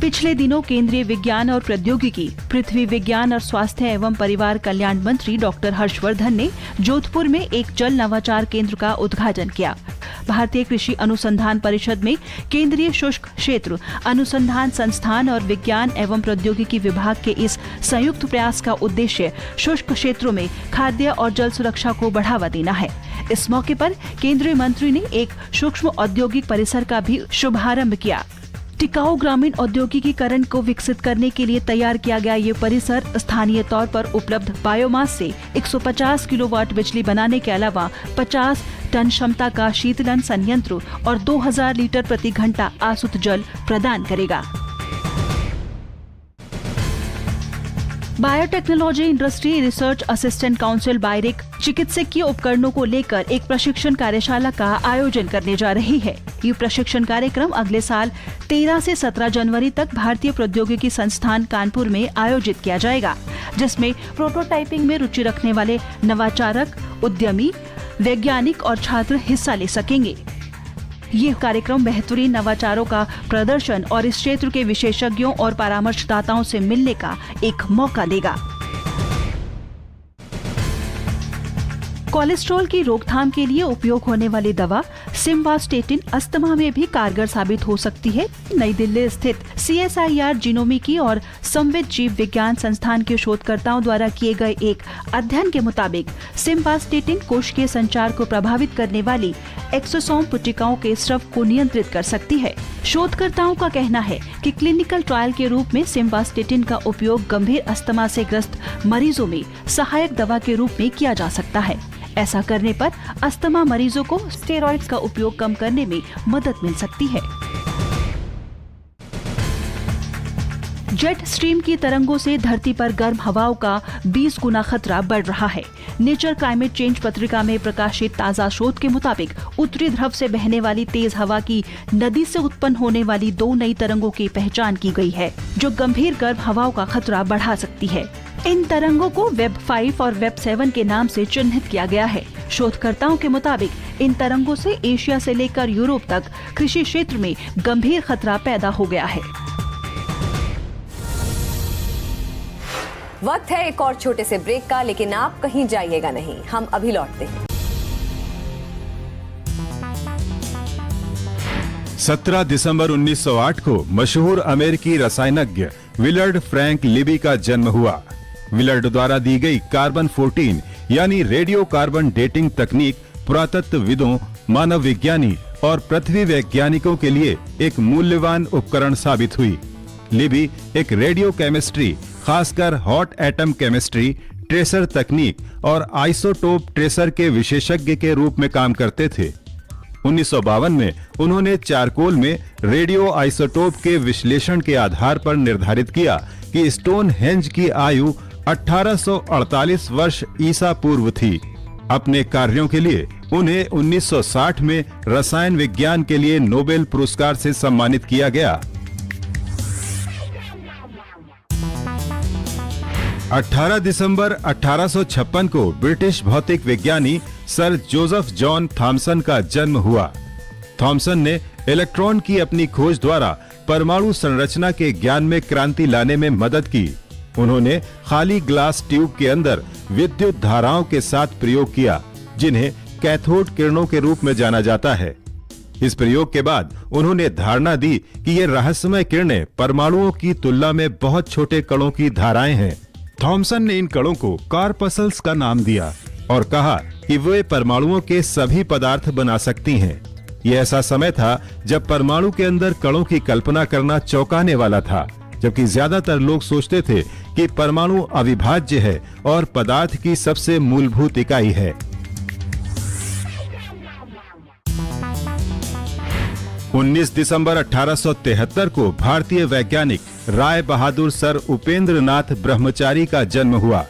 पिछले दिनों केंद्रीय विज्ञान और प्रौद्योगिकी, पृथ्वी विज्ञान और स्वास्थ्य एवं परिवार कल्याण मंत्री डॉक्टर हर्षवर्धन ने जोधपुर में एक जल नवाचार केंद्र का उद्घाटन किया। भारतीय कृषि अनुसंधान परिषद में केंद्रीय शुष्क क्षेत्र अनुसंधान संस्थान और विज्ञान एवं प्रौद्योगिकी विभाग के इस संयुक्त प्रयास का उद्देश्य शुष्क क्षेत्रों में खाद्य और जल सुरक्षा को बढ़ावा देना है। इस मौके पर केंद्रीय मंत्री ने एक सूक्ष्म औद्योगिक परिसर का भी शुभारंभ किया। टिकाऊ ग्रामीण औद्योगिकीकरण को विकसित करने के लिए तैयार किया गया ये परिसर स्थानीय तौर पर उपलब्ध बायोमास से 150 किलोवाट बिजली बनाने के अलावा 50 टन क्षमता का शीतलन संयंत्र और 2000 लीटर प्रति घंटा आसुत जल प्रदान करेगा। Biotechnology industry research assistant council BIRAC चिकित्सकीय उपकरणों को लेकर एक प्रशिक्षण कार्यशाला का आयोजन करने जा रही है। ये प्रशिक्षण कार्यक्रम अगले साल 13 से 17 जनवरी तक भारतीय प्रौद्योगिकी संस्थान कानपुर में आयोजित किया जाएगा, जिसमें प्रोटोटाइपिंग में रुचि रखने वाले नवाचारक, उद्यमी, वैज्ञानिक और छात्र हिस्सा ले सकेंगे। ये कार्यक्रम बेहतरीन नवाचारों का प्रदर्शन और इस क्षेत्र के विशेषज्ञों और परामर्शदाताओं से मिलने का एक मौका देगा। कोलेस्ट्रॉल की रोकथाम के लिए उपयोग होने वाली दवा सिम्वास्टेटिन अस्थमा में भी कारगर साबित हो सकती है। नई दिल्ली स्थित CSIR जीनोमिकी और संविद जीव विज्ञान संस्थान के शोधकर्ताओं द्वारा किए गए एक अध्ययन के मुताबिक सिम्वास्टेटिन कोशिकीय संचार को प्रभावित करने वाली एक्सोसोम पुटिकाओं के स्रव को नियंत्रित कर सकती है। शोधकर्ताओं का कहना है कि क्लिनिकल ट्रायल के रूप में सिम्वास्टेटिन का उपयोग गंभीर अस्थमा से ग्रस्त मरीजों में सहायक दवा के रूप में किया जा सकता है। ऐसा करने पर अस्थमा मरीजों को स्टेरॉइड्स का उपयोग कम करने में मदद मिल सकती है। जेट स्ट्रीम की तरंगों से धरती पर गर्म हवाओं का 20 गुना खतरा बढ़ रहा है। नेचर क्लाइमेट चेंज पत्रिका में प्रकाशित ताज़ा शोध के मुताबिक उत्तरी ध्रुव से बहने वाली तेज हवा की नदी से उत्पन्न होने वाली 2 नई तरंगों की पहचान की गई है, जो गंभीर गर्म हवाओं का खतरा बढ़ा सकती है। इन तरंगों को वेब 5 और वेब 7 के नाम से चिन्हित किया गया है। शोधकर्ताओं के मुताबिक इन तरंगों से एशिया से लेकर यूरोप तक कृषि क्षेत्र में गंभीर खतरा पैदा हो गया है। वक्त है एक और छोटे से ब्रेक का, लेकिन आप कहीं जाइएगा नहीं, हम अभी लौटते हैं। 17 दिसंबर 1908 को मशहूर अमेरिकी रसायनज्ञ विलर्ड फ्रैंक लिबी का जन्म हुआ। विलर्ड द्वारा दी गई कार्बन 14 यानी रेडियो कार्बन डेटिंग तकनीक पुरातत्वविदों, मानव विज्ञानी और पृथ्वी वैज्ञानिकों के लिए एक मूल्यवान उपकरण साबित हुई। लिबी एक रेडियो केमिस्ट्री, खासकर हॉट एटम केमिस्ट्री, ट्रेसर तकनीक और आइसोटोप ट्रेसर के विशेषज्ञ के रूप में काम करते थे। 1952 में उन्होंने चारकोल में रेडियो आइसोटोप के विश्लेषण के आधार पर निर्धारित किया कि स्टोनहेंज की आयु 1848 वर्ष ईसा पूर्व थी। अपने कार्यों के लिए उन्हें 1960 में रसायन विज्ञान के लिए नोबेल पुरस्कार से सम्मानित किया गया। 18 दिसंबर 1856 को ब्रिटिश भौतिक विज्ञानी सर जोसेफ जॉन थॉमसन का जन्म हुआ। थॉमसन ने इलेक्ट्रॉन की अपनी खोज द्वारा परमाणु संरचना के ज्ञान में क्रांति लाने में मदद की। उन्होंने खाली ग्लास ट्यूब के अंदर विद्युत धाराओं के साथ प्रयोग किया, जिन्हें कैथोड किरणों के रूप में जाना जाता है। इस प्रयोग के बाद उन्होंने धारणा दी कि ये रहस्यमय किरणें परमाणुओं की तुलना में बहुत छोटे कणों की धाराएं हैं। थॉमसन ने इन कणों को कॉर्पस्कल्स का नाम दिया और कहा कि वे परमाणुओं के सभी पदार्थ बना सकती हैं। यह ऐसा समय था जब परमाणु के अंदर कणों की कल्पना करना चौंकाने वाला था, जबकि ज्यादातर लोग सोचते थे कि परमाणु अविभाज्य है और पदार्थ की सबसे मूलभूत इकाई है। 19 दिसंबर 1873 को भारतीय वैज्ञानिक राय बहादुर सर उपेंद्रनाथ ब्रह्मचारी का जन्म हुआ।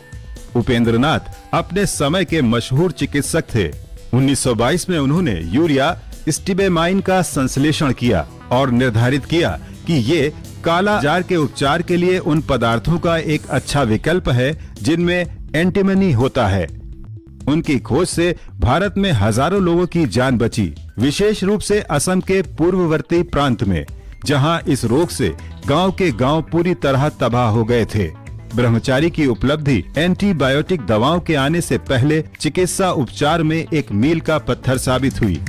उपेंद्रनाथ अपने समय के मशहूर चिकित्सक थे। 1922 में उन्होंने यूरिया स्टिबेमाइन का संश्लेषण किया और निर्धारित किया कि ये काला जार के उपचार के लिए उन पदार्थों का एक अच्छा विकल्प है जिनमें एंटीमनी होता है। उनकी खोज से भारत में हजारों लोगों की जान बची, विशेष रूप से असम के पूर्ववर्ती प्रांत में। जहां इस रोग से गांव के गांव पूरी तरह तबाह हो गए थे। ब्रह्मचारी की उपलब्धि एंटीबायोटिक दवाओं के आने से पहले चिकित्सा उपचार में एक मील का पत्थर साबित हुई।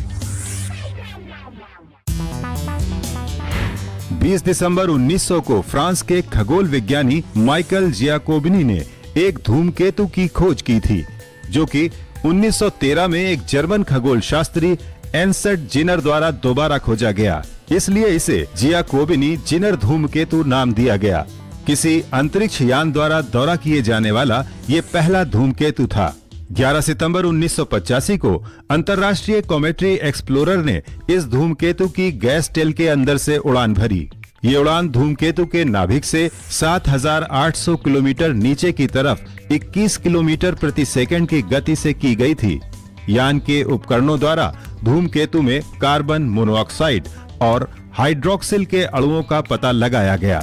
20 दिसंबर 1900 को फ्रांस के खगोल विज्ञानी माइकल जियाकोबिनी ने एक धूमकेतु की खोज की थी, जो कि 1913 में एक जर्मन खगोल शास्त्री एर्नस्ट जिनर द्वारा दोबारा खोजा गया। इसलिए इसे जियाकोबिनी जिनर धूमकेतु नाम दिया गया। किसी अंतरिक्ष यान द्वारा दौरा किए जाने वाला ये पहला धूमकेतु था। 11 सितंबर 1985 को अंतर्राष्ट्रीय कॉमेट्री एक्सप्लोरर ने इस धूमकेतु की गैस टेल के अंदर से उड़ान भरी। ये उड़ान धूमकेतु के नाभिक से 7,800 किलोमीटर नीचे की तरफ 21 किलोमीटर प्रति सेकंड की गति से की गई थी। यान के उपकरणों द्वारा धूमकेतु में कार्बन मोनोऑक्साइड और हाइड्रोक्सिल के अणुओं का पता लगाया गया।